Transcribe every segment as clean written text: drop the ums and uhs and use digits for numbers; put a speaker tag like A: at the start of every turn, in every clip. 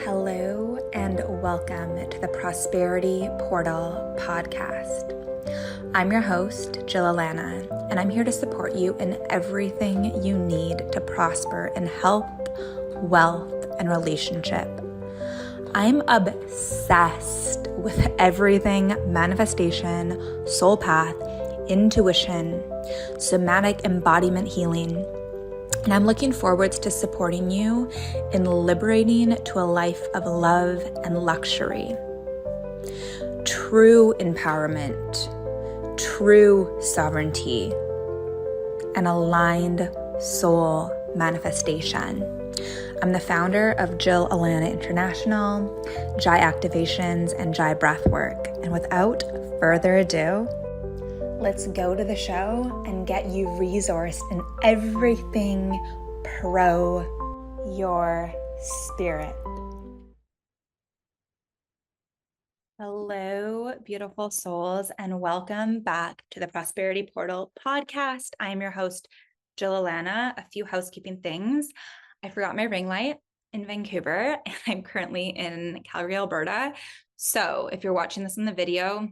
A: Hello and welcome to the Prosperity Portal podcast. I'm your host, Jill Alana, and I'm here to support you in everything you need to prosper in health, wealth, and relationship. I'm obsessed with everything manifestation, soul path, intuition, somatic embodiment healing, and I'm looking forward to supporting you in liberating to a life of love and luxury. True empowerment, true sovereignty, and aligned soul manifestation. I'm the founder of Jill Alana International, Jai Activations, and Jai Breathwork. And without further ado, let's go to the show and get you resourced in everything pro your spirit. Hello, beautiful souls, and welcome back to the Prosperity Portal podcast. I am your host, Jill Alana. A few housekeeping things. I forgot my ring light in Vancouver, and I'm currently in Calgary, Alberta. So if you're watching this in the video,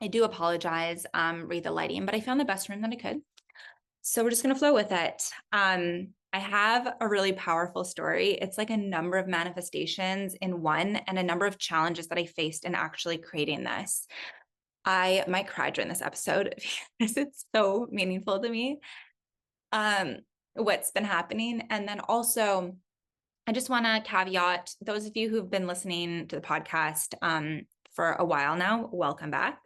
A: I do apologize, read the lighting, but I found the best room that I could. So we're just going to flow with it. I have a really powerful story. It's like a number of manifestations in one and a number of challenges that I faced in actually creating this. I might cry during this episode because it's so meaningful to me, what's been happening. And then also, I just want to caveat those of you who've been listening to the podcast for a while now, welcome back.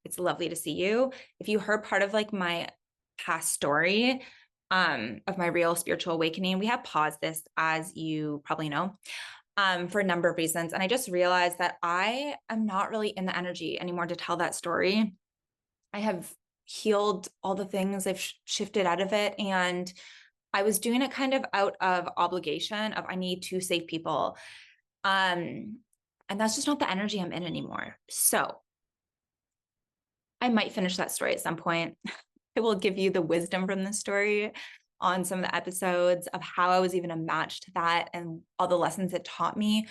A: It's lovely to see you. If you heard part of like my past story of my real spiritual awakening, we have paused this, as you probably know, for a number of reasons. And I just realized that I am not really in the energy anymore to tell that story. I have healed all the things. I've shifted out of it. And I was doing it kind of out of obligation of I need to save people. And that's just not the energy I'm in anymore. So I might finish that story at some point. I will give you the wisdom from the story on some of the episodes of how I was even a match to that and all the lessons it taught me.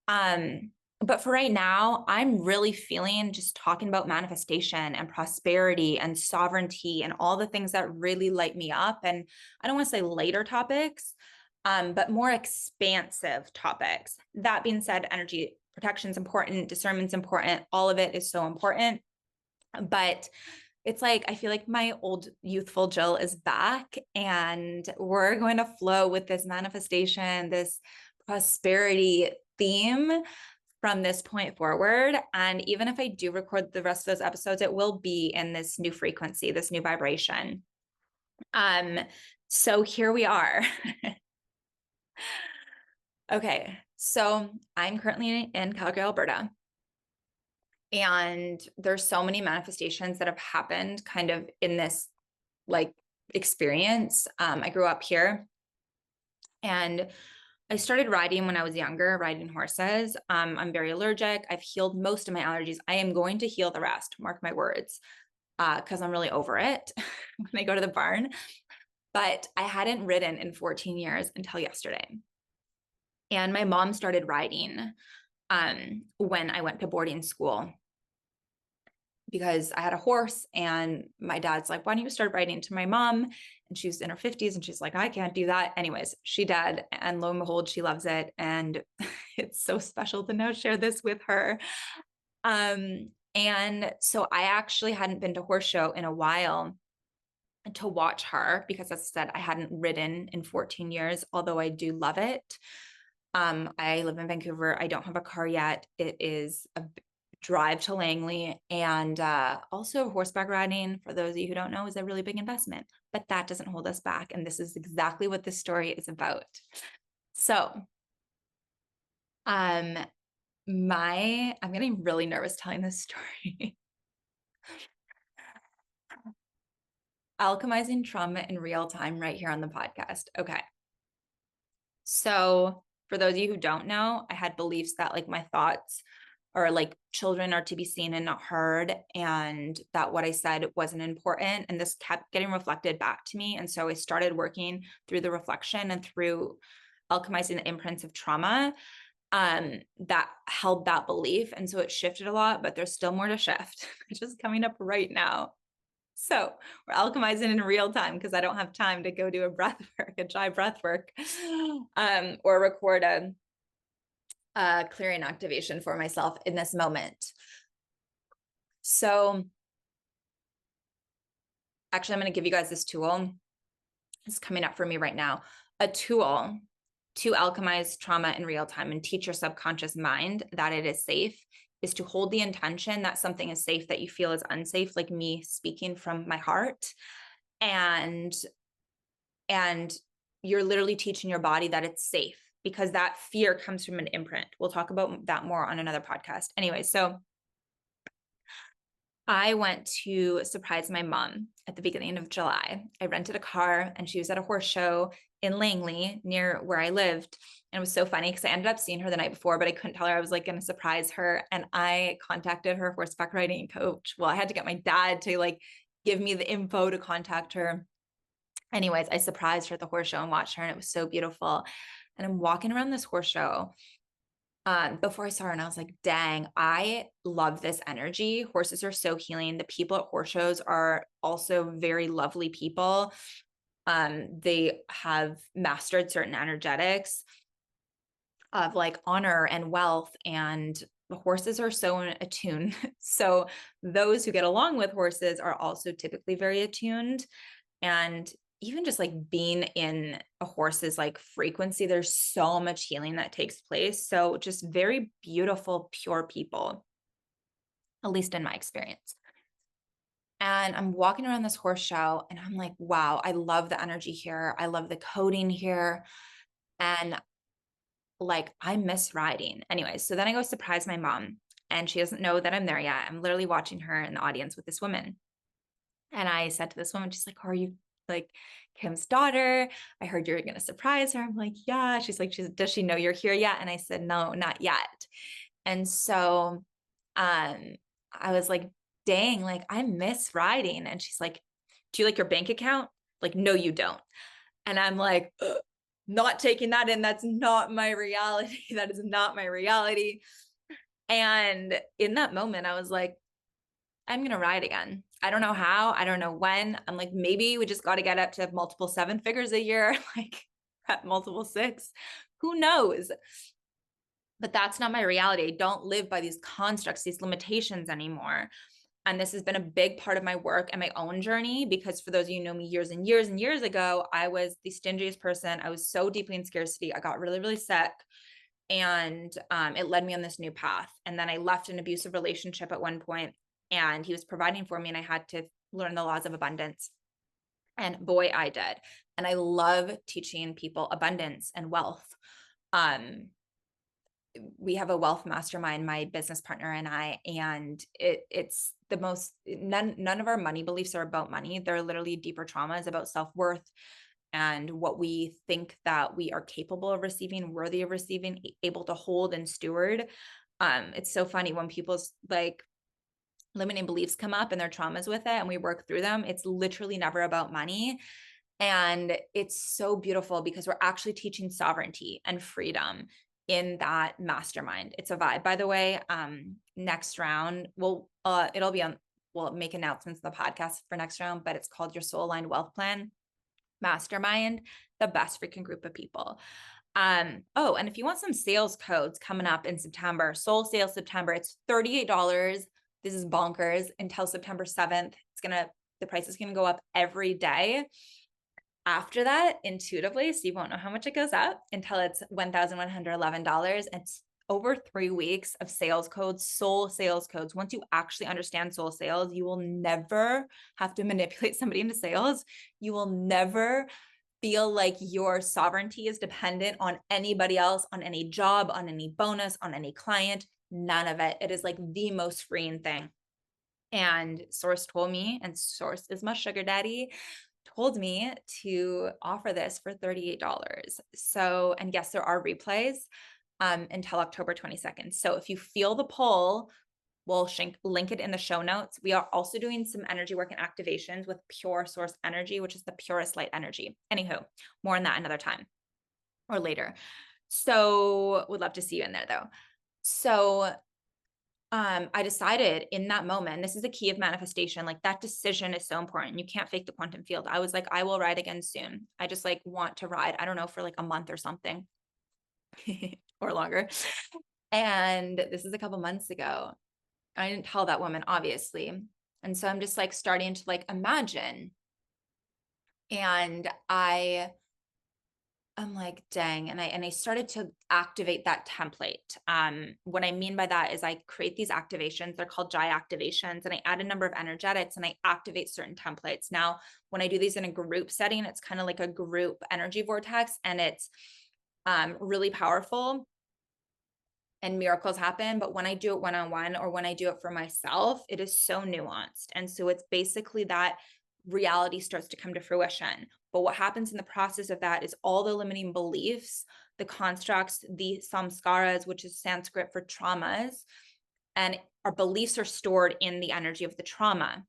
A: But for right now, I'm really feeling just talking about manifestation and prosperity and sovereignty and all the things that really light me up. And I don't want to say lighter topics, but more expansive topics. That being said, energy protection is important, discernment's important. All of it is so important. But it's like, I feel like my old youthful Jill is back and we're going to flow with this manifestation, this prosperity theme from this point forward. And even if I do record the rest of those episodes, it will be in this new frequency, this new vibration. So here we are. Okay. So I'm currently in Calgary, Alberta. And there's so many manifestations that have happened kind of in this like experience. I grew up here and I started riding when I was younger, riding horses. I'm very allergic. I've healed most of my allergies. I am going to heal the rest, mark my words, because I'm really over it when I go to the barn. But I hadn't ridden in 14 years until yesterday. And my mom started riding when I went to boarding school, because I had a horse and my dad's like, why don't you start riding to my mom? And she's in her 50s and she's like, I can't do that. Anyways, she did. And lo and behold, she loves it. And it's so special to now share this with her. And so I actually hadn't been to horse show in a while to watch her because, as I said, I hadn't ridden in 14 years, although I do love it. I live in Vancouver. I don't have a car yet. It is a drive to Langley, and also horseback riding, for those of you who don't know, is a really big investment, but that doesn't hold us back. And this is exactly what this story is about. So I'm getting really nervous telling this story. Alchemizing trauma in real time right here on the podcast. Okay. So for those of you who don't know, I had beliefs that like my thoughts or like children are to be seen and not heard, and that what I said wasn't important. And this kept getting reflected back to me. And so I started working through the reflection and through alchemizing the imprints of trauma. that held that belief. And so it shifted a lot, but there's still more to shift, which is coming up right now. So we're alchemizing in real time because I don't have time to go do a breath work, a dry breath work, or record a clearing activation for myself in this moment. So actually, I'm going to give you guys this tool. It's coming up for me right now. A tool to alchemize trauma in real time and teach your subconscious mind that it is safe is to hold the intention that something is safe that you feel is unsafe, like me speaking from my heart. And you're literally teaching your body that it's safe because that fear comes from an imprint. We'll talk about that more on another podcast. Anyway, so I went to surprise my mom at the beginning of July. I rented a car and she was at a horse show in Langley near where I lived. And it was so funny because I ended up seeing her the night before, but I couldn't tell her I was like going to surprise her. And I contacted her horseback riding coach. Well, I had to get my dad to like give me the info to contact her. Anyways, I surprised her at the horse show and watched her, and it was so beautiful. And I'm walking around this horse show before I saw her, and I was like, dang, I love this energy. Horses are so healing. The people at horse shows are also very lovely people. They have mastered certain energetics of like honor and wealth, and the horses are so attuned. So those who get along with horses are also typically very attuned. And even just like being in a horse's like frequency, there's so much healing that takes place. So just very beautiful, pure people, at least in my experience. And I'm walking around this horse show and I'm like, wow, I love the energy here. I love the coding here. And like, I miss riding. Anyways, so then I go surprise my mom and she doesn't know that I'm there yet. I'm literally watching her in the audience with this woman. And I said to this woman, she's like, are you like Kim's daughter? I heard you're going to surprise her. I'm like, yeah. She's like, does she know you're here yet? And I said, no, not yet. And so I was like, dang, like I miss riding. And she's like, do you like your bank account? Like, no, you don't. And I'm like, ugh, not taking that in. That's not my reality. That is not my reality. And in that moment, I was like, I'm going to ride again. I don't know how, I don't know when. I'm like, maybe we just got to get up to multiple 7 figures a year, like at multiple 6, who knows? But that's not my reality. I don't live by these constructs, these limitations anymore. And this has been a big part of my work and my own journey, because for those of you who know me years and years and years ago, I was the stingiest person. I was so deeply in scarcity. I got really, really sick. And it led me on this new path. And then I left an abusive relationship at one point, and he was providing for me, and I had to learn the laws of abundance. And boy, I did. And I love teaching people abundance and wealth. We have a wealth mastermind, my business partner and I, and it's the most, none of our money beliefs are about money. They're literally deeper traumas about self-worth and what we think that we are capable of receiving, worthy of receiving, able to hold and steward. It's so funny when people's like limiting beliefs come up and their traumas with it and we work through them. It's literally never about money. And it's so beautiful because we're actually teaching sovereignty and freedom in that mastermind. It's a vibe, by the way. Next round, it'll be on, we'll make announcements in the podcast for next round, but it's called Your Soul Aligned Wealth Plan Mastermind, the best freaking group of people. And if you want some sales codes coming up in September, Soul Sales September, it's $38. This is bonkers until September 7th. The price is going to go up every day. After that, intuitively, so you won't know how much it goes up until it's $1,111. It's over 3 weeks of sales codes, soul sales codes. Once you actually understand soul sales, you will never have to manipulate somebody into sales. You will never feel like your sovereignty is dependent on anybody else, on any job, on any bonus, on any client. None of it. It is like the most freeing thing. And Source told me, and Source is my sugar daddy, told me to offer this for $38. So, and yes, there are replays until October 22nd. So if you feel the pull, we'll link it in the show notes. We are also doing some energy work and activations with pure source energy, which is the purest light energy. Anywho, more on that another time or later. So would love to see you in there though. So I decided in that moment, this is a key of manifestation. Like that decision is so important. You can't fake the quantum field. I was like, I will ride again soon. I just like want to ride, I don't know, for like a month or something or longer. And this is a couple months ago. I didn't tell that woman, obviously. And so I'm just like starting to like imagine. And I'm like, dang. And I started to activate that template. What I mean by that is I create these activations. They're called Jai activations. And I add a number of energetics and I activate certain templates. Now, when I do these in a group setting, it's kind of like a group energy vortex, and it's really powerful and miracles happen. But when I do it one-on-one or when I do it for myself, it is so nuanced. And so it's basically that reality starts to come to fruition. But what happens in the process of that is all the limiting beliefs, the constructs, the samskaras, which is Sanskrit for traumas, and our beliefs are stored in the energy of the trauma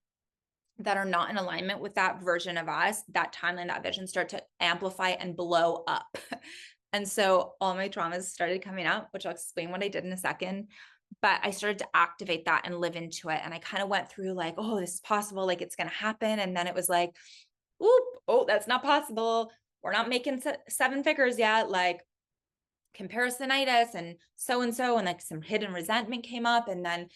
A: that are not in alignment with that version of us, that timeline, that vision, start to amplify and blow up. And so all my traumas started coming up, which I'll explain what I did in a second. But I started to activate that and live into it. And I kind of went through like, oh, this is possible. Like it's going to happen. And then it was like, oop, oh, that's not possible. We're not making seven figures yet. Like comparisonitis and so, and like some hidden resentment came up. And then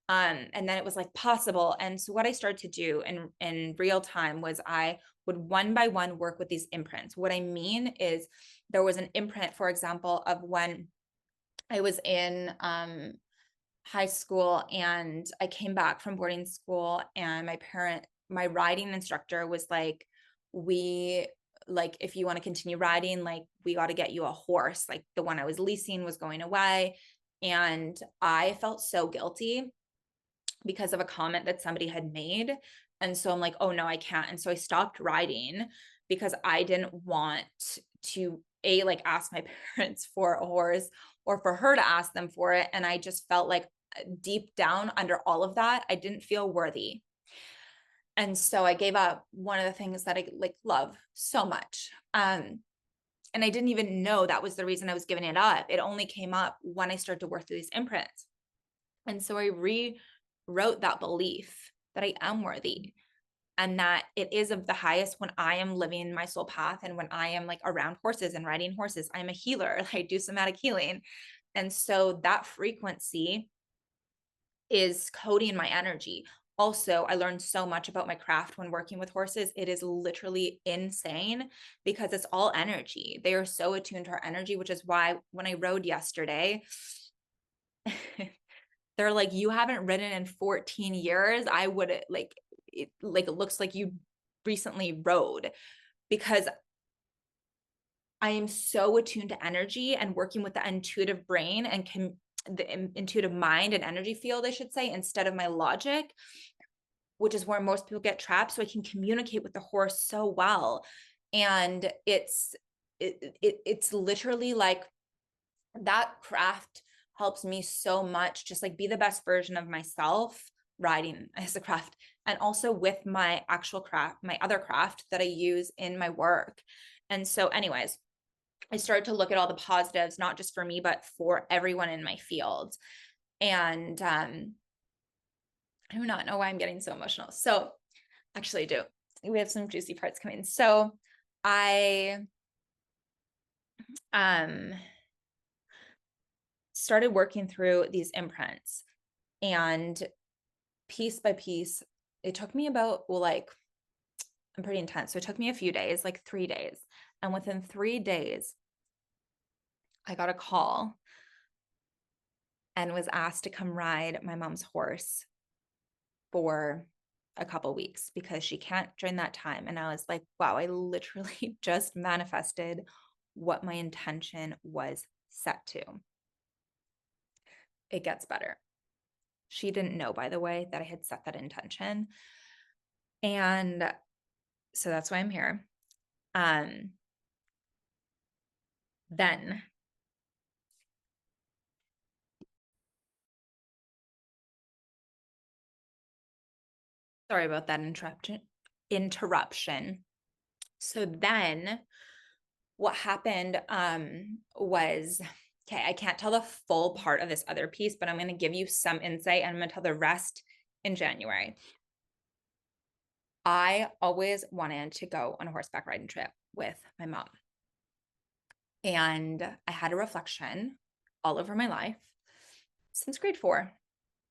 A: it was like possible. And so what I started to do in real time was I would one by one work with these imprints. What I mean is there was an imprint, for example, of when I was in high school and I came back from boarding school, and my riding instructor was like, if you want to continue riding, like we got to get you a horse. Like the one I was leasing was going away. And I felt so guilty because of a comment that somebody had made. And so I'm like, oh no, I can't. And so I stopped riding because I didn't want to like ask my parents for a horse or for her to ask them for it. And I just felt like deep down under all of that, I didn't feel worthy. And so I gave up one of the things that I like love so much. And I didn't even know that was the reason I was giving it up. It only came up when I started to work through these imprints. And so I rewrote that belief that I am worthy and that it is of the highest when I am living my soul path and when I am like around horses and riding horses. I'm a healer. I do somatic healing. And so that frequency is coding my energy. Also, I learned so much about my craft when working with horses. It is literally insane because it's all energy. They are so attuned to our energy, which is why when I rode yesterday, they're like, you haven't ridden in 14 years. I would it looks like you recently rode, because I am so attuned to energy and working with the intuitive brain and the intuitive mind and energy field, I should say, instead of my logic, which is where most people get trapped. So I can communicate with the horse so well. And it's literally like that craft helps me so much, just like be the best version of myself riding as a craft, and also with my actual craft, my other craft that I use in my work. And so anyways, I started to look at all the positives, not just for me, but for everyone in my field. And I do not know why I'm getting so emotional. So actually I do. We have some juicy parts coming. So I started working through these imprints, and piece by piece, it took me about, I'm pretty intense. So it took me a few days, like 3 days. And within 3 days, I got a call and was asked to come ride my mom's horse for a couple weeks because she can't during that time. And I was like, wow, I literally just manifested what my intention was set to. It gets better. She didn't know, by the way, that I had set that intention. And so that's why I'm here. Then sorry about that interruption. So then what happened was, okay, I can't tell the full part of this other piece, but I'm going to give you some insight and I'm going to tell the rest in January. I always wanted to go on a horseback riding trip with my mom. And I had a reflection all over my life since grade 4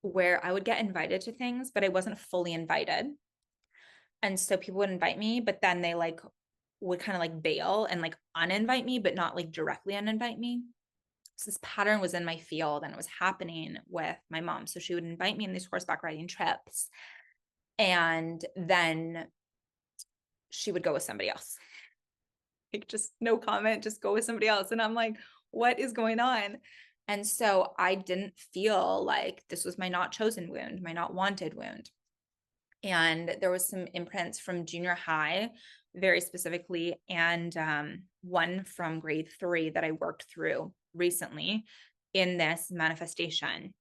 A: where I would get invited to things, but I wasn't fully invited. And so people would invite me, but then they like would kind of like bail and like uninvite me, but not like directly uninvite me. So this pattern was in my field and it was happening with my mom. So she would invite me in these horseback riding trips and then she would go with somebody else. Like just no comment, just go with somebody else. And I'm like, what is going on? And so I didn't feel like this was my not chosen wound, my not wanted wound. And there was some imprints from junior high, very specifically, and one from grade 3 that I worked through recently in this manifestation.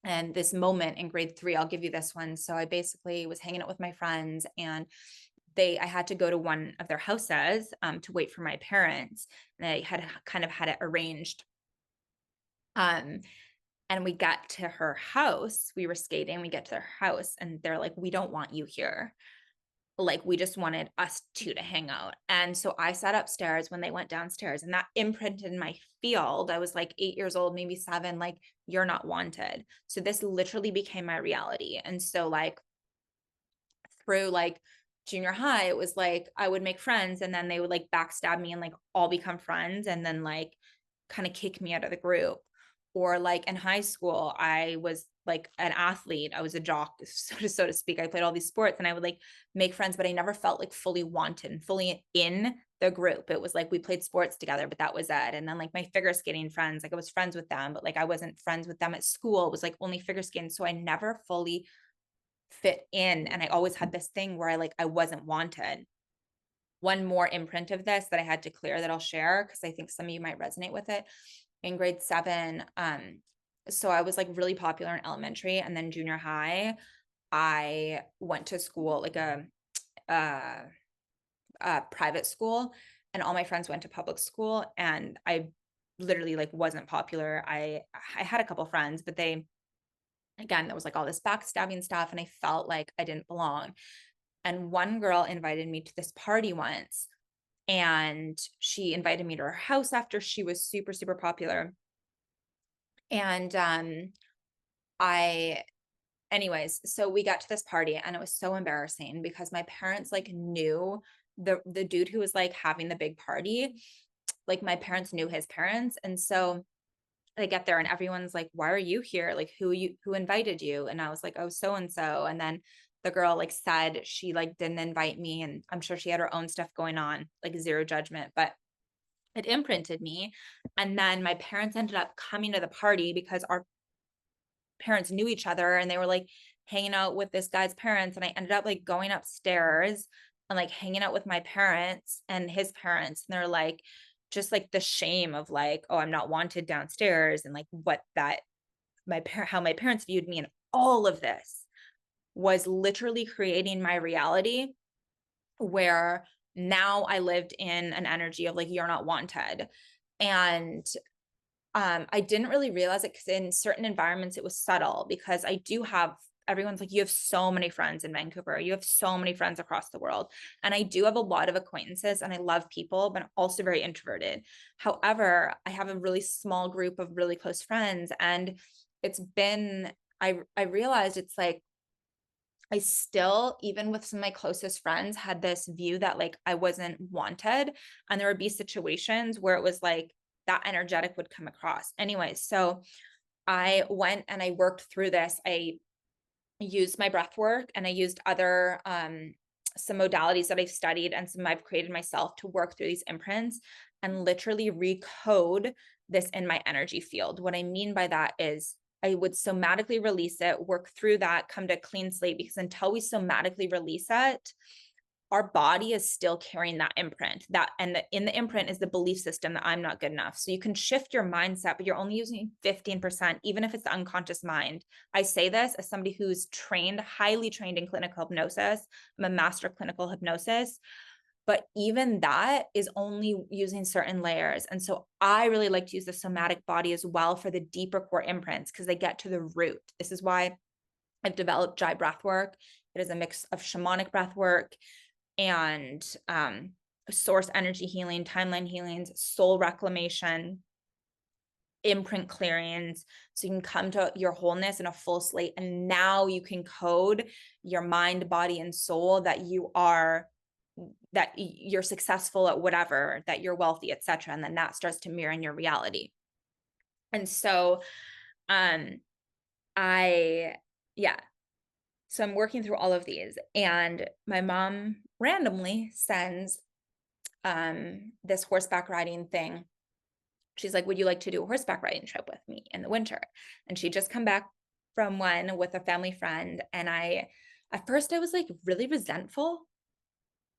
A: And this moment in grade 3, I'll give you this one. So I basically was hanging out with my friends and I had to go to one of their houses to wait for my parents. And I had kind of had it arranged. And we got to her house. We were skating. We get to their house and they're like, we don't want you here. Like, we just wanted us two to hang out. And so I sat upstairs when they went downstairs and that imprinted in my field. I was like 8 years old, maybe 7, like, you're not wanted. So this literally became my reality. And so like through like junior high, it was like I would make friends and then they would like backstab me and like all become friends and then like kind of kick me out of the group. Or like in high school, I was like an athlete. I was a jock, so to speak. I played all these sports and I would like make friends, but I never felt like fully wanted and fully in the group. It was like we played sports together, but that was it. And then like my figure skating friends, like I was friends with them, but like I wasn't friends with them at school. It was like only figure skating. So I never fully fit in. And I always had this thing where I wasn't wanted. One more imprint of this that I had to clear that I'll share because I think some of you might resonate with it. In grade 7, so I was like really popular in elementary, and then junior high, I went to school like a private school, and all my friends went to public school, and I literally like wasn't popular. I had a couple friends, but they, again, there was like all this backstabbing stuff, and I felt like I didn't belong. And one girl invited me to this party once, and she invited me to her house after she was super, super popular. And I anyways, so we got to this party and it was so embarrassing because my parents like knew the dude who was like having the big party. Like my parents knew his parents. And so they get there and everyone's like, why are you here? Like who invited you? And I was like, oh, so and so. And then the girl like said she like didn't invite me, and I'm sure she had her own stuff going on, like zero judgment, but it imprinted me. And then my parents ended up coming to the party because our parents knew each other and they were like hanging out with this guy's parents. And I ended up like going upstairs and like hanging out with my parents and his parents. And they're like, just like the shame of like, oh, I'm not wanted downstairs, and like what that how my parents viewed me, and all of this was literally creating my reality where now I lived in an energy of like, you're not wanted. And I didn't really realize it because in certain environments it was subtle, because I do have, everyone's like, you have so many friends in Vancouver, you have so many friends across the world. And I do have a lot of acquaintances and I love people, but I'm also very introverted. However, I have a really small group of really close friends, and it's been, I realized it's like, I still, even with some of my closest friends, had this view that like I wasn't wanted. And there would be situations where it was like that energetic would come across. Anyway, so I went and I worked through this. I used my breath work and I used other some modalities that I've studied and some I've created myself to work through these imprints and literally recode this in my energy field. What I mean by that is I would somatically release it, work through that, come to a clean slate, because until we somatically release it, our body is still carrying that imprint, in the imprint is the belief system that I'm not good enough. So you can shift your mindset, but you're only using 15%, even if it's the unconscious mind. I say this as somebody who's trained, highly trained in clinical hypnosis. I'm a master clinical hypnosis. But even that is only using certain layers. And so I really like to use the somatic body as well for the deeper core imprints, because they get to the root. This is why I've developed Jai breath work. It is a mix of shamanic breath work and source energy healing, timeline healings, soul reclamation, imprint clearings, so you can come to your wholeness in a full slate. And now you can code your mind, body, and soul that you're successful at whatever, that you're wealthy, etc. And then that starts to mirror in your reality. And so so I'm working through all of these, and my mom randomly sends this horseback riding thing. She's like, would you like to do a horseback riding trip with me in the winter? And she'd just come back from one with a family friend. And at first I was like really resentful.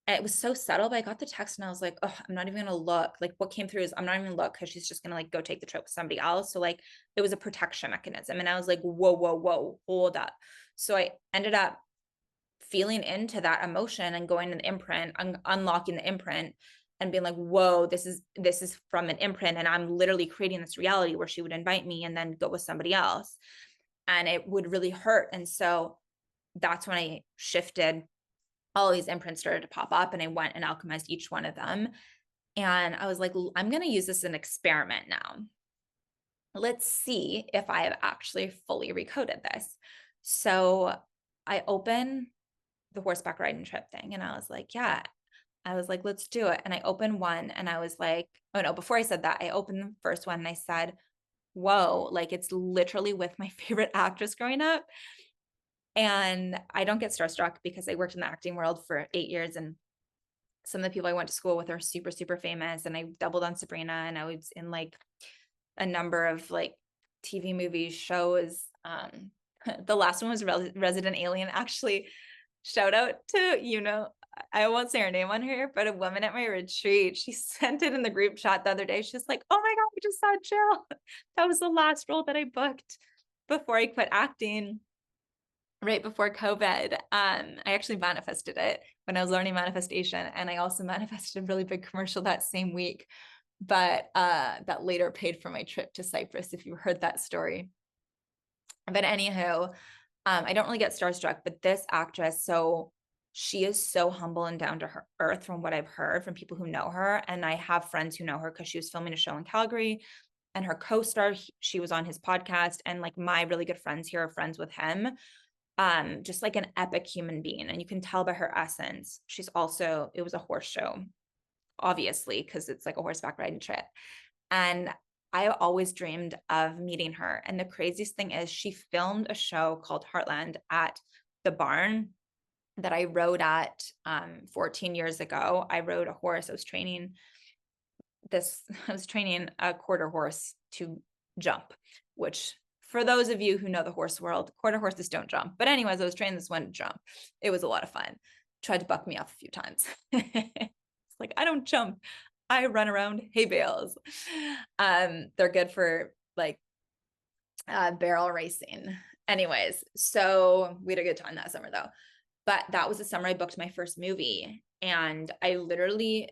A: And it was so subtle, but I got the text and I was like, oh, I'm not even going to look. Like, what came through is I'm not even going to look, because she's just going to like go take the trip with somebody else. So like, it was a protection mechanism. And I was like, whoa, hold up. So I ended up feeling into that emotion and going to the imprint, unlocking the imprint, and being like, whoa, this is from an imprint, and I'm literally creating this reality where she would invite me and then go with somebody else, and it would really hurt. And so that's when I shifted. All these imprints started to pop up, and I went and alchemized each one of them. And I was like, I'm going to use this as an experiment now. Let's see if I have actually fully recoded this. So I open the horseback riding trip thing, and I was like, yeah. I was like, let's do it. And I opened one, and I was like, oh no, before I said that, I opened the first one and I said, whoa, like it's literally with my favorite actress growing up. And I don't get starstruck because I worked in the acting world for 8 years, and some of the people I went to school with are super, super famous. And I doubled on Sabrina, and I was in like a number of like TV movies, shows. The last one was Resident Alien. Actually, shout out to, I won't say her name on here, but a woman at my retreat, she sent it in the group chat the other day. She's like, oh my God, I just saw Jill. That was the last role that I booked before I quit acting, right before COVID. I actually manifested it when I was learning manifestation. And I also manifested a really big commercial that same week, but that later paid for my trip to Cyprus, if you heard that story. But anywho, I don't really get starstruck, but this actress, so she is so humble and down to earth from what I've heard from people who know her. And I have friends who know her because she was filming a show in Calgary, and her co-star, she was on his podcast. And like my really good friends here are friends with him. Just like an epic human being. And you can tell by her essence. It was a horse show, obviously, because it's like a horseback riding trip. And I always dreamed of meeting her. And the craziest thing is she filmed a show called Heartland at the barn that I rode at 14 years ago. I rode a horse. I was training a quarter horse to jump, which for those of you who know the horse world, quarter horses don't jump. But anyways, I was training this one to jump. It was a lot of fun. Tried to buck me up a few times. It's like, I don't jump. I run around hay bales. They're good for like barrel racing. Anyways, so we had a good time that summer though. But that was the summer I booked my first movie. And I literally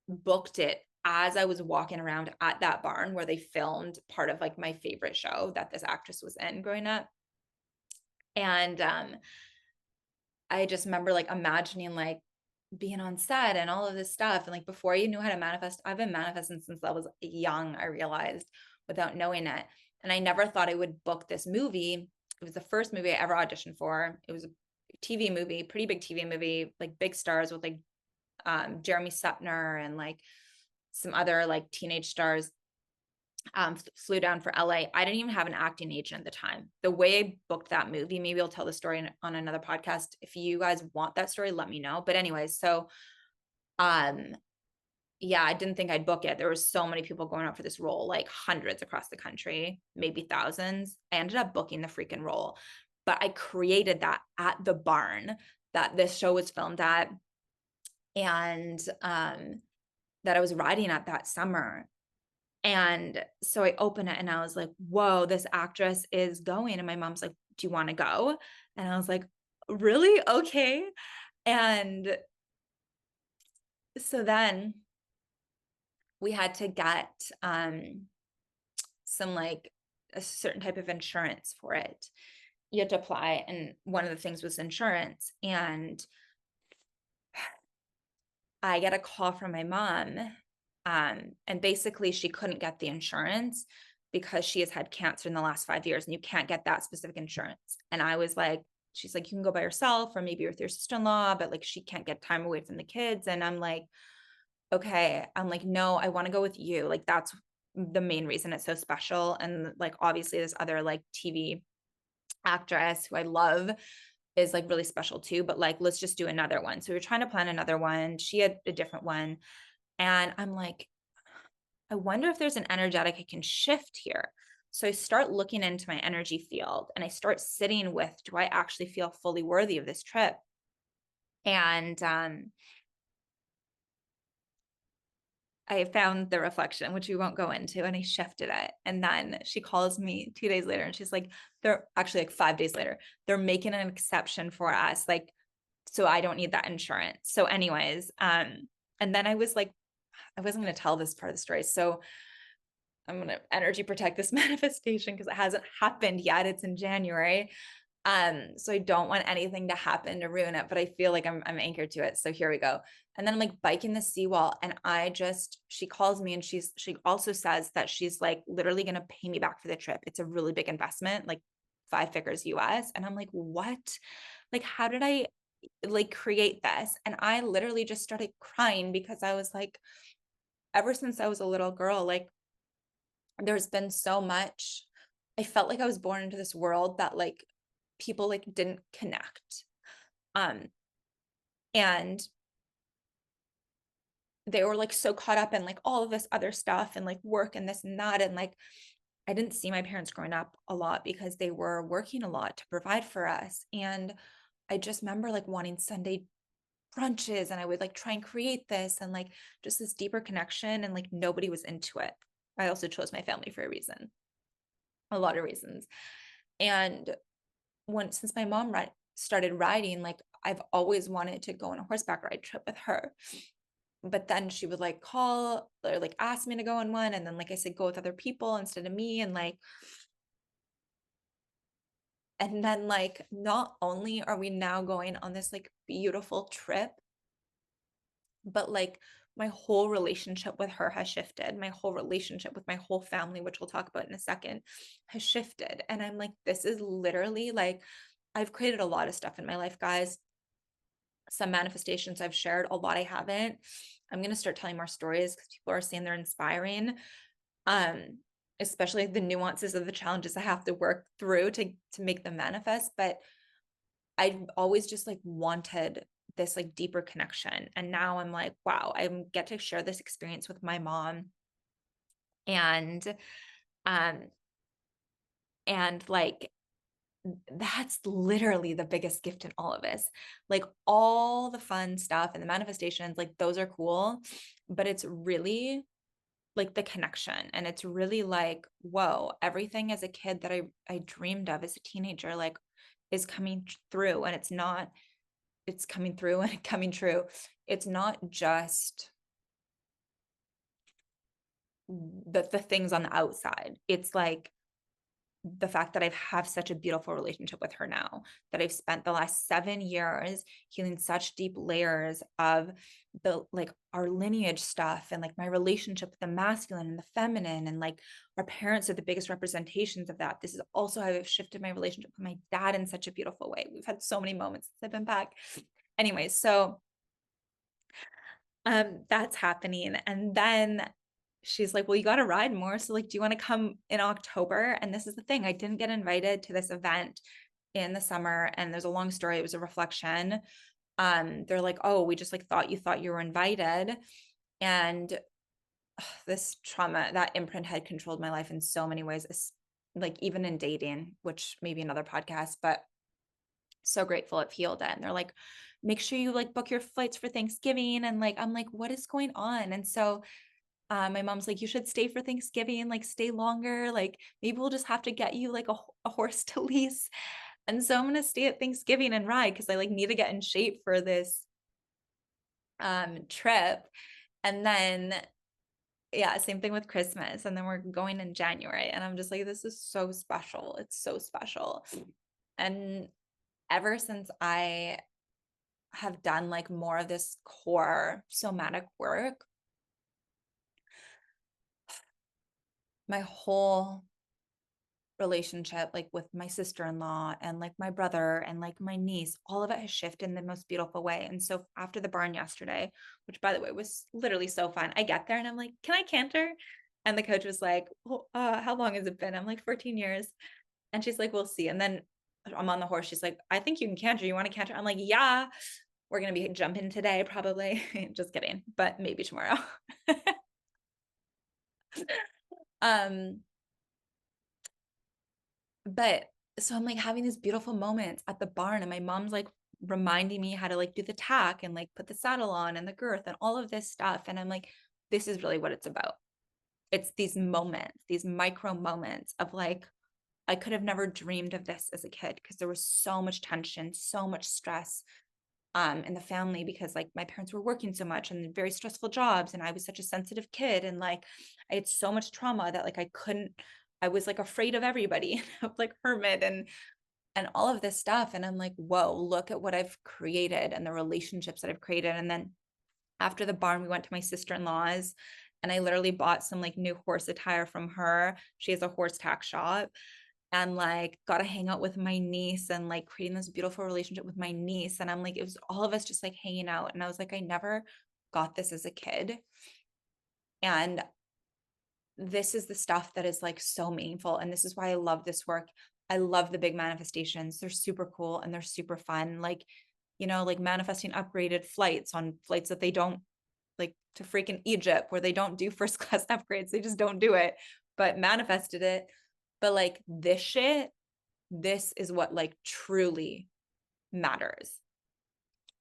A: booked it as I was walking around at that barn where they filmed part of like my favorite show that this actress was in growing up. And I just remember like imagining like being on set and all of this stuff. And like before you knew how to manifest, I've been manifesting since I was young, I realized, without knowing it. And I never thought I would book this movie. It was the first movie I ever auditioned for. It was a TV movie, pretty big TV movie, like big stars with like Jeremy Suttner and like some other like teenage stars. Flew down for LA. I didn't even have an acting agent at the time. The way I booked that movie, maybe I'll tell the story on another podcast. If you guys want that story, let me know. But anyways, so yeah, I didn't think I'd book it. There were so many people going out for this role, like hundreds across the country, maybe thousands. I ended up booking the freaking role, but I created that at the barn that this show was filmed at, and that I was riding at that summer. And so I opened it and I was like, whoa, this actress is going. And my mom's like, do you want to go? And I was like, really? Okay. And So then we had to get some like a certain type of insurance for it. You had to apply, and one of the things was insurance. And I get a call from my mom, and basically she couldn't get the insurance because she has had cancer in the last 5 years, and you can't get that specific insurance. And I was like, she's like, you can go by yourself or maybe with your sister-in-law, but like she can't get time away from the kids. And I'm like, okay. I'm like, no, I want to go with you. Like that's the main reason it's so special. And like obviously this other like TV actress who I love is like really special too, but like let's just do another one. So we were trying to plan another one. She had a different one. And I'm like, I wonder if there's an energetic I can shift here. So I start looking into my energy field and I start sitting with, do I actually feel fully worthy of this trip? And I found the reflection, which we won't go into, and I shifted it. And then she calls me 2 days later and she's like, they're actually like 5 days later, they're making an exception for us. Like, so I don't need that insurance. So anyways, and then I was like, I wasn't going to tell this part of the story. So I'm going to energy protect this manifestation because it hasn't happened yet. It's in January. So I don't want anything to happen to ruin it, but I feel like I'm anchored to it. So here we go. And then I'm like biking the seawall, and she calls me, and she also says that she's like literally going to pay me back for the trip. It's a really big investment, like 5 figures US. And I'm like, what? Like, how did I like create this? And I literally just started crying because I was like, ever since I was a little girl, like there's been so much. I felt like I was born into this world that like people like didn't connect. Um, and they were like so caught up in like all of this other stuff and like work and this and that. And like I didn't see my parents growing up a lot because they were working a lot to provide for us. And I just remember like wanting Sunday brunches, and I would like try and create this and like just this deeper connection, and like nobody was into it. I also chose my family for a reason, a lot of reasons. And since my mom started riding, like I've always wanted to go on a horseback ride trip with her. But then she would like call or like ask me to go on one. And then, like I said, go with other people instead of me. And then like, not only are we now going on this like beautiful trip, but like my whole relationship with her has shifted. My whole relationship with my whole family, which we'll talk about in a second, has shifted. And I'm like, this is literally like, I've created a lot of stuff in my life, guys. Some manifestations I've shared, a lot I haven't. I'm going to start telling more stories because people are saying they're inspiring. Um, Especially the nuances of the challenges I have to work through to make them manifest. But I always just like wanted this like deeper connection. And now I'm like, wow, I get to share this experience with my mom. And um like that's literally the biggest gift in all of this. Like all the fun stuff and the manifestations, like those are cool, but it's really like the connection. And it's really like, whoa, everything as a kid that I dreamed of as a teenager, like is coming through. And it's coming through and coming true. It's not just the things on the outside. It's like the fact that I have such a beautiful relationship with her now, that I've spent the last 7 years healing such deep layers of the like our lineage stuff, and like my relationship with the masculine and the feminine, and like our parents are the biggest representations of that. This is also how I've shifted my relationship with my dad in such a beautiful way. We've had so many moments since I've been back. Anyway, so that's happening. And then she's like, well, you got to ride more. So like, do you want to come in October? And this is the thing. I didn't get invited to this event in the summer. And there's a long story. It was a reflection. They're like, oh, we just like thought you were invited. And this trauma, that imprint had controlled my life in so many ways, like even in dating, which maybe another podcast, but so grateful it healed it. And they're like, make sure you like book your flights for Thanksgiving. And like, I'm like, what is going on? And so my mom's like, you should stay for Thanksgiving, like stay longer. Like maybe we'll just have to get you like a horse to lease. And so I'm going to stay at Thanksgiving and ride because I like need to get in shape for this trip. And then, yeah, same thing with Christmas. And then we're going in January. And I'm just like, this is so special. It's so special. And ever since I have done like more of this core somatic work, my whole relationship, like with my sister-in-law and like my brother and like my niece, all of it has shifted in the most beautiful way. And so after the barn yesterday, which by the way was literally so fun, I get there and I'm like, can I canter? And the coach was like, well, how long has it been? I'm like 14 years. And she's like, we'll see. And then I'm on the horse. She's like, I think you can canter. You want to canter? I'm like, yeah, we're going to be jumping today, probably. Just kidding, but maybe tomorrow. um, but so I'm like having these beautiful moments at the barn, and my mom's like reminding me how to like do the tack and like put the saddle on and the girth and all of this stuff. And I'm like, this is really what it's about. It's these moments, these micro moments of like, I could have never dreamed of this as a kid because there was so much tension, so much stress in the family because like my parents were working so much and very stressful jobs. And I was such a sensitive kid. And like I had so much trauma that like I was like afraid of everybody, like hermit and all of this stuff. And I'm like, whoa, look at what I've created and the relationships that I've created. And then after the barn, we went to my sister-in-law's and I literally bought some like new horse attire from her. She has a horse tack shop and like got to hang out with my niece and like creating this beautiful relationship with my niece. And I'm like, it was all of us just like hanging out. And I was like, I never got this as a kid. And this is the stuff that is like so meaningful. And this is why I love this work. I love the big manifestations. They're super cool and they're super fun. Like, like manifesting upgraded flights on flights that they don't like to freaking Egypt where they don't do first class upgrades. They just don't do it, but manifested it. But like this shit, this is what like truly matters.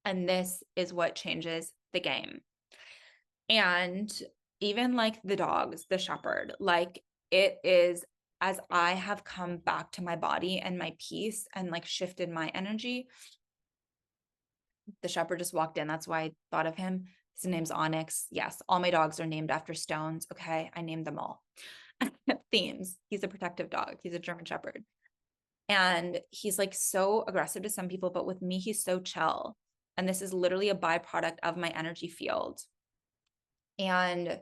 A: And this is what changes the game. And even like the dogs, the shepherd, like it is as I have come back to my body and my peace and like shifted my energy. The shepherd just walked in. That's why I thought of him. His name's Onyx. Yes, all my dogs are named after stones. Okay, I named them all. Themes. He's a protective dog. He's a German shepherd. And he's like so aggressive to some people, but with me, he's so chill. And this is literally a byproduct of my energy field. And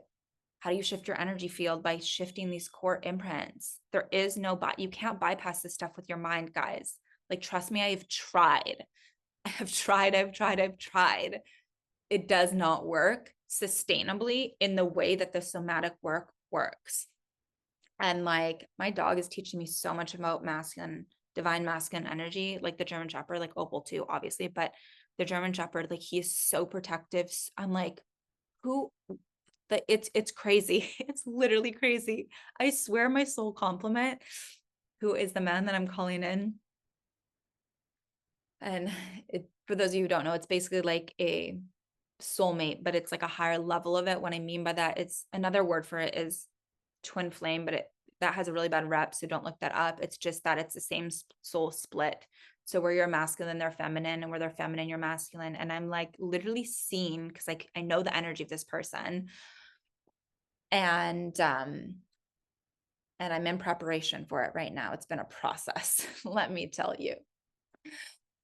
A: how do you shift your energy field? By shifting these core imprints. There is no, you can't bypass this stuff with your mind, guys. Like, trust me, I've tried. I've tried. It does not work sustainably in the way that the somatic work works. And like my dog is teaching me so much about masculine, divine masculine energy, like the German Shepherd, like Opal too, obviously, but the German Shepherd, like he is so protective. I'm like, who that it's crazy. It's literally crazy. I swear my soul complement, who is the man that I'm calling in. And for those of you who don't know, it's basically like a soulmate, but it's like a higher level of it. What I mean by that, it's another word for it is twin flame, but that has a really bad rep, so don't look that up. It's just that it's the same soul split. So where you're masculine, they're feminine, and where they're feminine, you're masculine. And I'm like literally seeing, because like I know the energy of this person, and I'm in preparation for it right now. It's been a process, let me tell you.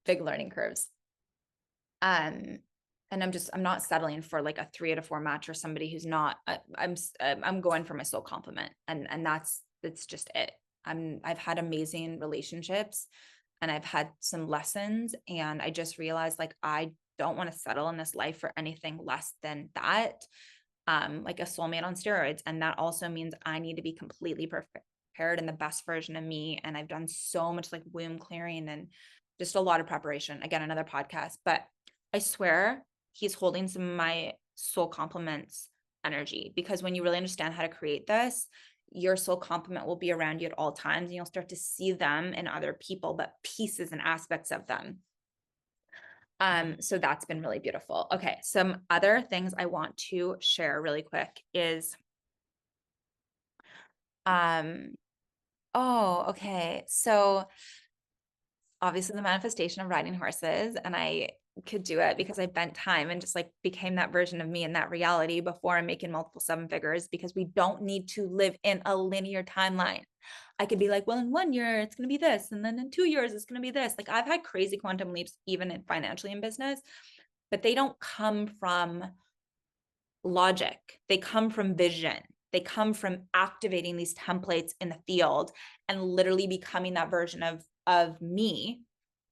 A: Big learning curves. And I'm not settling for like a 3 out of 4 match or somebody who's not. I'm going for my soul complement, and it's just it. I've had amazing relationships, and I've had some lessons, and I just realized like I don't want to settle in this life for anything less than that. Like a soulmate on steroids, and that also means I need to be completely prepared and the best version of me. And I've done so much like womb clearing and just a lot of preparation. Again, another podcast, but I swear he's holding some of my soul complements energy, because when you really understand how to create this, your soul complement will be around you at all times, and you'll start to see them in other people, but pieces and aspects of them. So that's been really beautiful. Okay, some other things I want to share really quick is okay. So obviously the manifestation of riding horses, and I could do it because I bent time and just like became that version of me in that reality before I'm making multiple seven figures, because we don't need to live in a linear timeline. I could be like, well, in 1 year, it's going to be this. And then in 2 years, it's going to be this. Like I've had crazy quantum leaps, even in financially in business, but they don't come from logic. They come from vision. They come from activating these templates in the field and literally becoming that version of me.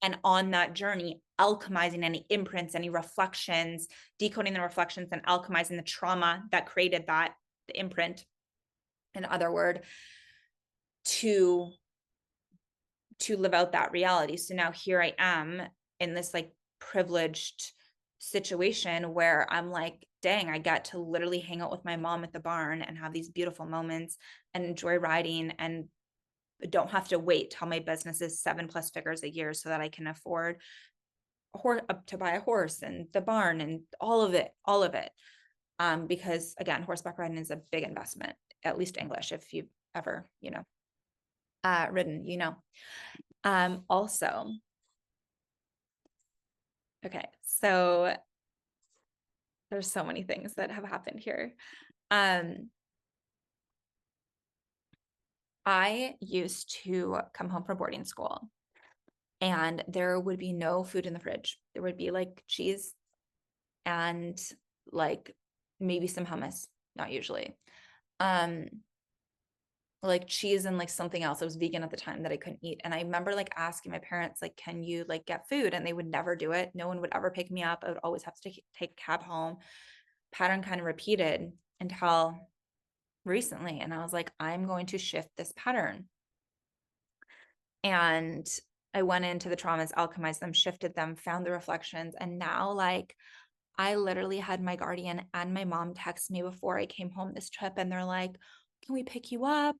A: And on that journey, alchemizing any imprints, any reflections, decoding the reflections and alchemizing the trauma that created that, the imprint, in other word, to live out that reality. So now here I am in this like privileged situation where I'm like, dang, I got to literally hang out with my mom at the barn and have these beautiful moments and enjoy riding, and don't have to wait till my business is 7+ figures a year so that I can afford to buy a horse and the barn and all of it. Because again, horseback riding is a big investment, at least English, if you've ever, ridden, also, okay, so there's so many things that have happened here. I used to come home from boarding school and there would be no food in the fridge. There would be like cheese and like maybe some hummus, not usually. Like cheese and like something else. I was vegan at the time that I couldn't eat. And I remember like asking my parents, like, can you like get food? And they would never do it. No one would ever pick me up. I would always have to take a cab home. Pattern kind of repeated until recently. And I was like, I'm going to shift this pattern. And I went into the traumas, alchemized them, shifted them, found the reflections. And now like I literally had my guardian and my mom text me before I came home this trip. And they're like, can we pick you up?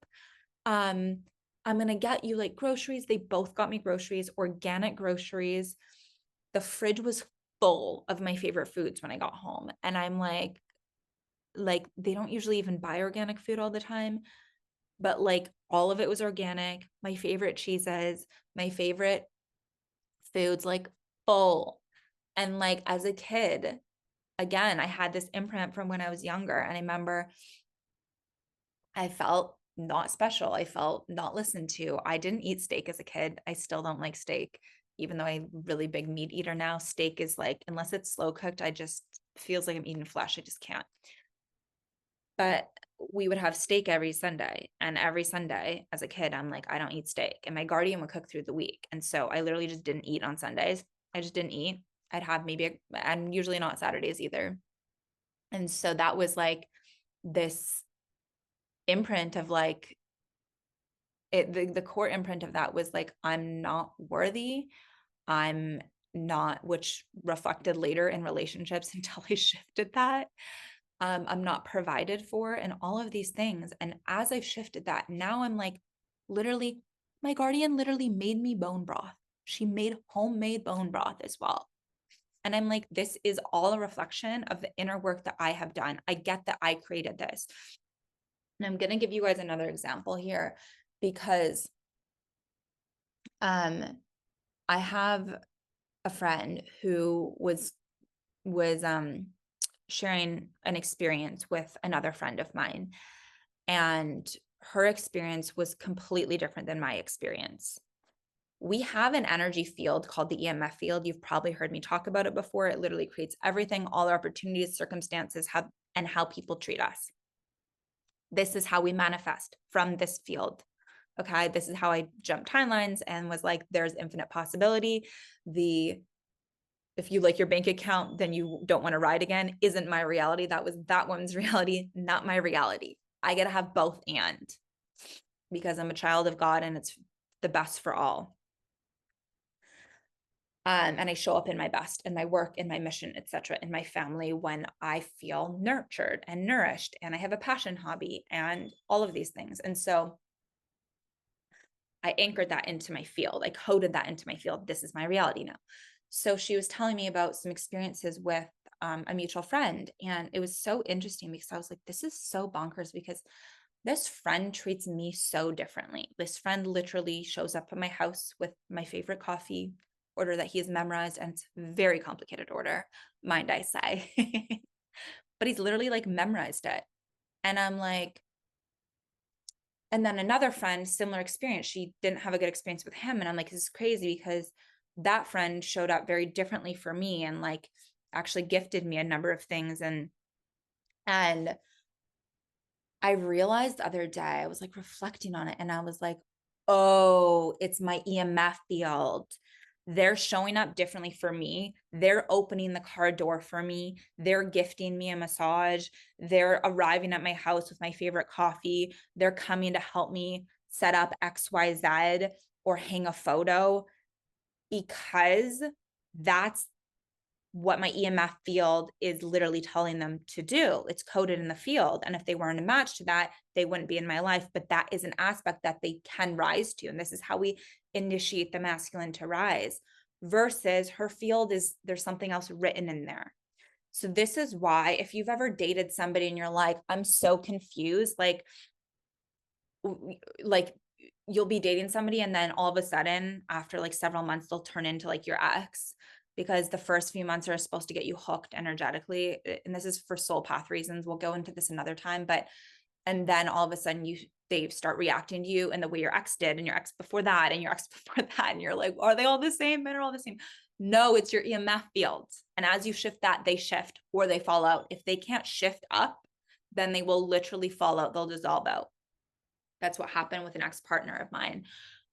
A: I'm going to get you like groceries. They both got me groceries, organic groceries. The fridge was full of my favorite foods when I got home. And I'm like they don't usually even buy organic food all the time, but like all of it was organic. My favorite cheeses, my favorite foods, like full. And like as a kid, again, I had this imprint from when I was younger. And I remember I felt not special. I felt not listened to. I didn't eat steak as a kid. I still don't like steak, even though I'm a really big meat eater now. Steak is like, unless it's slow cooked, I just feels like I'm eating flesh. I just can't. But we would have steak every Sunday. And every Sunday as a kid, I'm like, I don't eat steak. And my guardian would cook through the week. And so I literally just didn't eat on Sundays. I just didn't eat. I'd have and usually not Saturdays either. And so that was like this imprint of like, the core imprint of that was like, I'm not worthy. I'm not, which reflected later in relationships until I shifted that. I'm not provided for and all of these things. And as I've shifted that, now I'm like, literally, my guardian literally made me bone broth. She made homemade bone broth as well. And I'm like, this is all a reflection of the inner work that I have done. I get that I created this. And I'm going to give you guys another example here because I have a friend who was sharing an experience with another friend of mine, and her experience was completely different than my experience. We have an energy field called the EMF field. You've probably heard me talk about it before. It literally creates everything, all our opportunities, circumstances, and how people treat us. This is how we manifest from this field. Okay, this is how I jumped timelines and was like, there's infinite possibility. If you like your bank account, then you don't want to ride again, isn't my reality. That was that woman's reality, not my reality. I get to have both, and because I'm a child of God and it's the best for all. And I show up in my best, in my work, in my mission, etc., in my family when I feel nurtured and nourished, and I have a passion hobby and all of these things. And so I anchored that into my field. I coded that into my field. This is my reality now. So she was telling me about some experiences with a mutual friend. And it was so interesting because I was like, this is so bonkers because this friend treats me so differently. This friend literally shows up at my house with my favorite coffee, order that he has memorized, and it's very complicated order, mind I say. But he's literally like memorized it. And I'm like, and then another friend, similar experience, she didn't have a good experience with him. And I'm like, this is crazy because that friend showed up very differently for me and like actually gifted me a number of things. And I realized the other day, I was like reflecting on it and I was like, oh, it's my EMF field. They're showing up differently for me. They're opening the car door for me. They're gifting me a massage. They're arriving at my house with my favorite coffee. They're coming to help me set up XYZ or hang a photo because that's what my EMF field is literally telling them to do. It's coded in the field. And if they weren't a match to that, they wouldn't be in my life. But that is an aspect that they can rise to. And this is how we initiate the masculine to rise versus her field is there's something else written in there. So this is why if you've ever dated somebody and you're like, I'm so confused, like you'll be dating somebody and then all of a sudden after like several months they'll turn into like your ex because the first few months are supposed to get you hooked energetically, and this is for soul path reasons. We'll go into this another time, but and then all of a sudden they start reacting to you in the way your ex did and your ex before that and your ex before that, and you're like, are they all the same? Men are all the same. No, it's your EMF field, and as you shift that, they shift or they fall out. If they can't shift up, then they will literally fall out. They'll dissolve out. That's what happened with an ex-partner of mine.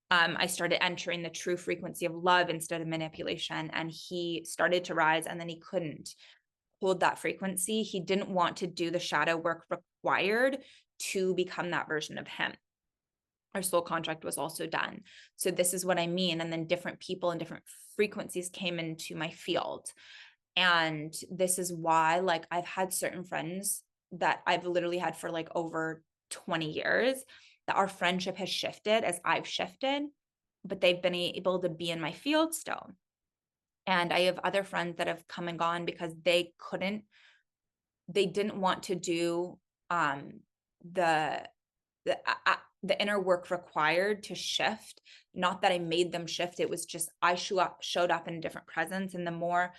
A: I started entering the true frequency of love instead of manipulation, and he started to rise, and then he couldn't hold that frequency. He didn't want to do the shadow work required to become that version of him. Our soul contract was also done. So this is what I mean. And then different people and different frequencies came into my field. And this is why, like, I've had certain friends that I've literally had for like over 20 years that our friendship has shifted as I've shifted, but they've been able to be in my field still. And I have other friends that have come and gone because they didn't want to do the the inner work required to shift. Not that I made them shift, it was just I showed up in a different presence. And the more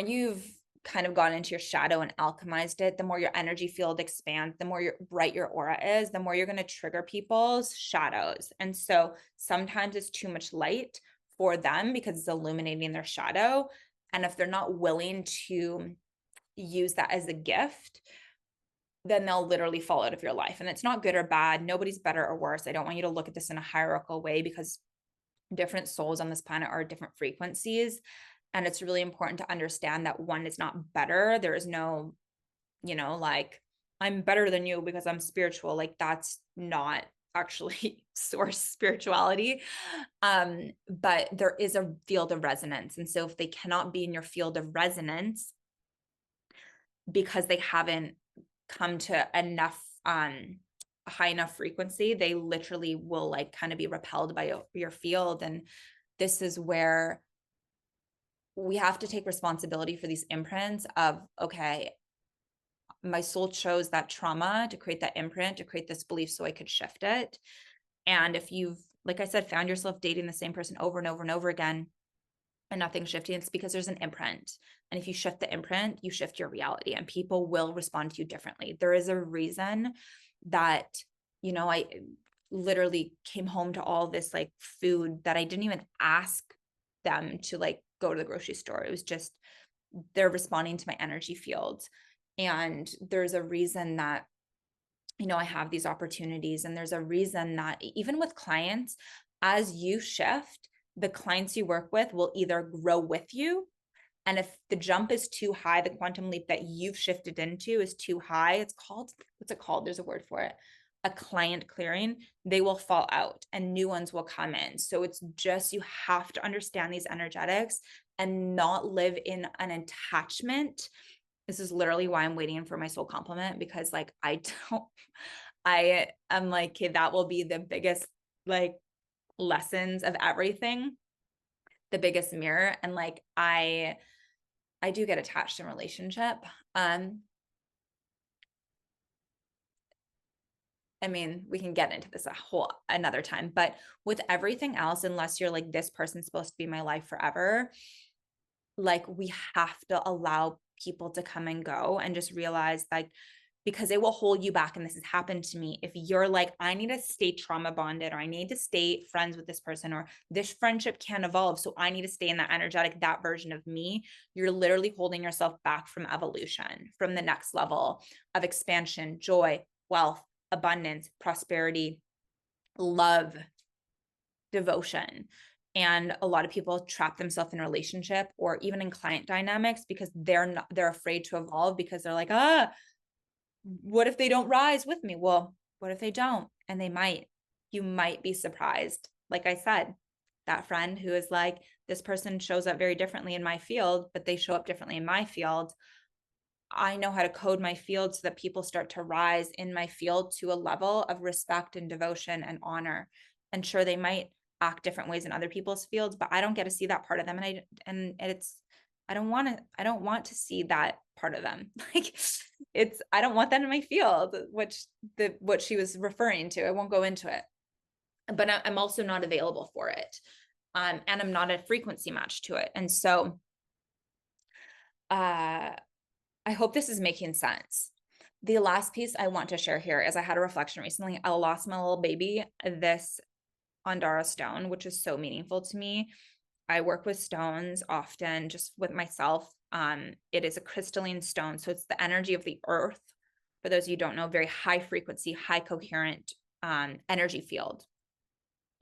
A: you've kind of gone into your shadow and alchemized it, the more your energy field expands, the more bright your aura is, the more you're going to trigger people's shadows. And so sometimes it's too much light for them because it's illuminating their shadow. And if they're not willing to use that as a gift, then they'll literally fall out of your life. And it's not good or bad. Nobody's better or worse. I don't want you to look at this in a hierarchical way because different souls on this planet are different frequencies. And it's really important to understand that one is not better. There is no, like, I'm better than you because I'm spiritual. Like, that's not actually source spirituality. But there is a field of resonance. And so if they cannot be in your field of resonance because they haven't come to enough high enough frequency, they literally will like kind of be repelled by your field. And this is where we have to take responsibility for these imprints of, okay, my soul chose that trauma to create that imprint, to create this belief so I could shift it. And if you've, like I said, found yourself dating the same person over and over and over again and nothing shifting, it's because there's an imprint. And if you shift the imprint, you shift your reality and people will respond to you differently. There is a reason that, I literally came home to all this like food that I didn't even ask them to like go to the grocery store. It was just, they're responding to my energy field. And there's a reason that, I have these opportunities. And there's a reason that even with clients, as you shift, the clients you work with will either grow with you. And if the jump is too high, the quantum leap that you've shifted into is too high, it's called, what's it called? There's a word for it. A client clearing, they will fall out and new ones will come in. So it's just, you have to understand these energetics and not live in an attachment. This is literally why I'm waiting for my soul complement, because like, I am like, okay, that will be the biggest like lessons of everything, the biggest mirror. And like, I do get attached in relationship. I mean, we can get into this a whole another time, but with everything else, unless you're like, this person's supposed to be my life forever, like we have to allow people to come and go and just realize like, because it will hold you back. And this has happened to me. If you're like, I need to stay trauma bonded, or I need to stay friends with this person, or this friendship can evolve, so I need to stay in that energetic, that version of me, you're literally holding yourself back from evolution, from the next level of expansion, joy, wealth, abundance, prosperity, love, devotion. And a lot of people trap themselves in a relationship or even in client dynamics because they're afraid to evolve, because they're like, what if they don't rise with me? Well, what if they don't? And they might. You might be surprised. Like I said, that friend who is like, this person shows up very differently in my field, but they show up differently in my field. I know how to code my field so that people start to rise in my field to a level of respect and devotion and honor. And sure, they might act different ways in other people's fields, but I don't get to see that part of them. And it's, I don't want to see that part of them. Like I don't want that in my field, what she was referring to. I won't go into it, but I'm also not available for it. And I'm not a frequency match to it. And so, I hope this is making sense. The last piece I want to share here is I had a reflection recently. I lost my little baby, this Andara stone, which is so meaningful to me. I work with stones often, just with myself. It is a crystalline stone, so it's the energy of the earth. For those of you who don't know, very high frequency, high coherent energy field.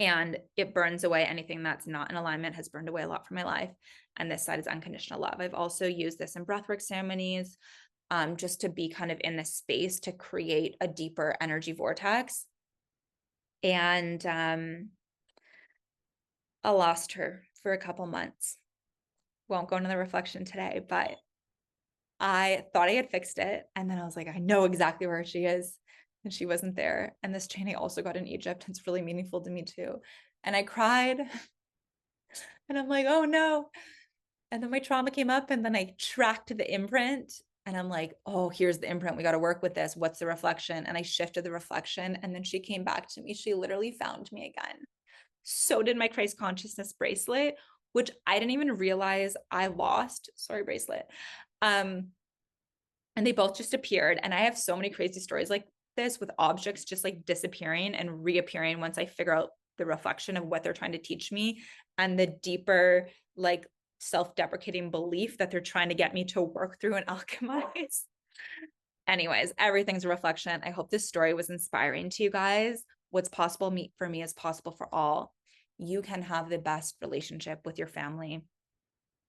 A: And it burns away anything that's not in alignment, has burned away a lot from my life. And this side is unconditional love. I've also used this in breathwork ceremonies, just to be kind of in this space to create a deeper energy vortex. And I lost her for a couple months. Won't go into the reflection today, but I thought I had fixed it. And then I was like, I know exactly where she is. And she wasn't there. And this chain I also got in Egypt. It's really meaningful to me too. And I cried. And I'm like, oh no. And then my trauma came up, and then I tracked the imprint, and I'm like, oh, here's the imprint. We got to work with this. What's the reflection? And I shifted the reflection, and then she came back to me. She literally found me again. So did my Christ consciousness bracelet, which I didn't even realize I lost. Sorry, bracelet. And they both just appeared. And I have so many crazy stories like this with objects just like disappearing and reappearing once I figure out the reflection of what they're trying to teach me, and the deeper, like, self-deprecating belief that they're trying to get me to work through and alchemize. Anyways, everything's a reflection. I hope this story was inspiring to you guys. What's possible for me is possible for all. You can have the best relationship with your family,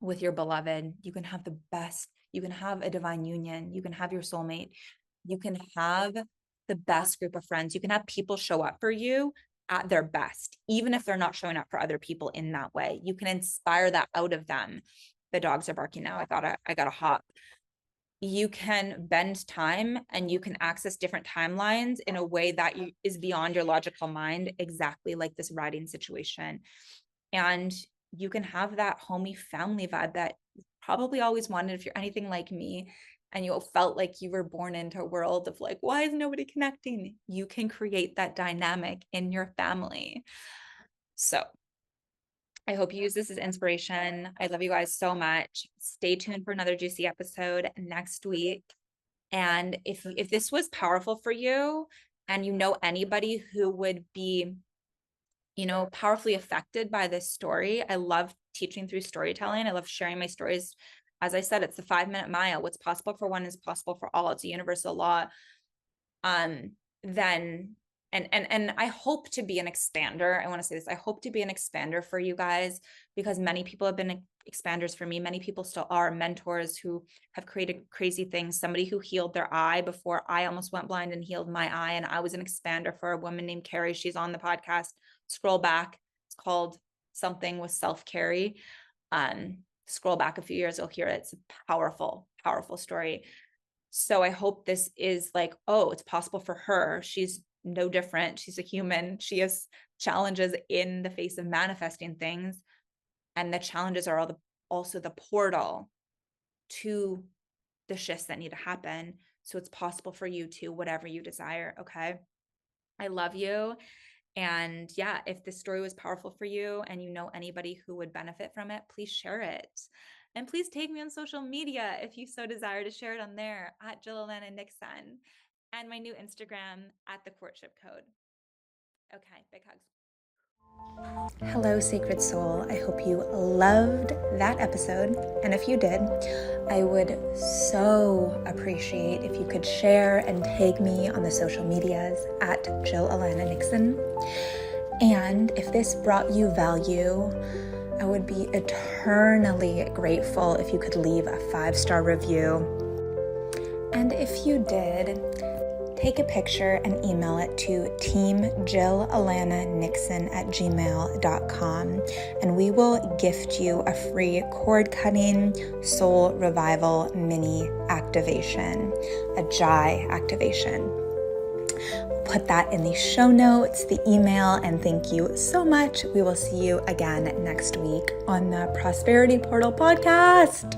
A: with your beloved. You can have the best, you can have a divine union. You can have your soulmate. You can have the best group of friends. You can have people show up for you at their best, even if they're not showing up for other people in that way. You can inspire that out of them. The dogs are barking now. I got to hop. You can bend time, and you can access different timelines in a way that is beyond your logical mind, exactly like this writing situation. And you can have that homey family vibe that you probably always wanted if you're anything like me, and you felt like you were born into a world of like, why is nobody connecting? You can create that dynamic in your family. So I hope you use this as inspiration. I love you guys so much. Stay tuned for another juicy episode next week. And if this was powerful for you, and you know anybody who would be, powerfully affected by this story, I love teaching through storytelling. I love sharing my stories. As I said, it's the 5-minute mile. What's possible for one is possible for all. It's a universal law. Then and I hope to be an expander. I want to say this. I hope to be an expander for you guys, because many people have been expanders for me. Many people still are mentors who have created crazy things. Somebody who healed their eye before I almost went blind and healed my eye. And I was an expander for a woman named Carrie. She's on the podcast. Scroll back. It's called Something with Self-Carrie. Scroll back a few years, you'll hear it. It's a powerful, powerful story. So I hope this is like, oh, it's possible for her. She's no different. She's a human. She has challenges in the face of manifesting things. And the challenges are also the portal to the shifts that need to happen. So it's possible for you to, whatever you desire. Okay. I love you. And yeah, if this story was powerful for you and you know anybody who would benefit from it, please share it. And please tag me on social media if you so desire to share it on there at Jill Alana Nixon and my new Instagram at the Courtship Code. Okay, big hugs. Hello, Sacred Soul. I hope you loved that episode. And if you did, I would so appreciate if you could share and tag me on the social medias at Jill Alana Nixon. And if this brought you value, I would be eternally grateful if you could leave a 5-star review. And if you did, take a picture and email it to teamjillalananixon@gmail.com, and we will gift you a free cord cutting soul revival mini activation, a Jai activation. Put that in the show notes, the email, and thank you so much. We will see you again next week on the Prosperity Portal podcast.